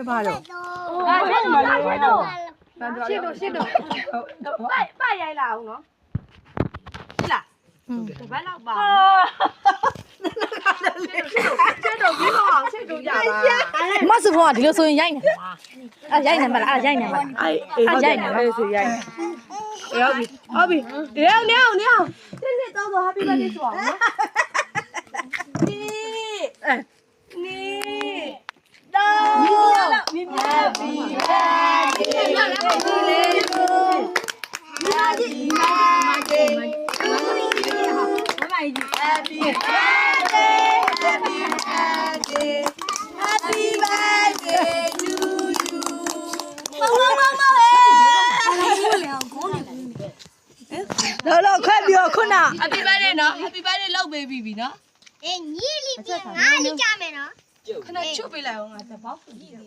ဘာလို့ အဲ့ဒါမှလည်းတော့ ရှင်းတော့ပါရိုက်လာအောင်နော်ဟုတ်လားဘယ်လောက်ပါချက်တော့ပြီးတော့အောင်ချက်တော့ကြပါ မဆူဖောကဒီလိုဆိုရင်ရိုက်နေအဲ့ရိုက်နေမလားအဲ့ရိုက်နေမလား အဲ့ဆိုရိုက်ဟုတ်ပြီနေအောင်တစ်တော့ happy birthday ဆိုအောင်နော်နီတော့မြင်မြင်ပြီလောခွက်ပြီးတော့ခုန Happy birthday နော် Happy birthday လောက်ပေးပြီနော် ညီလေးပြန်ငါလေးကြမယ်နော် ခဏချုပ်ပေးလိုက်အောင်ငါတပေါက်ကြည့်တယ်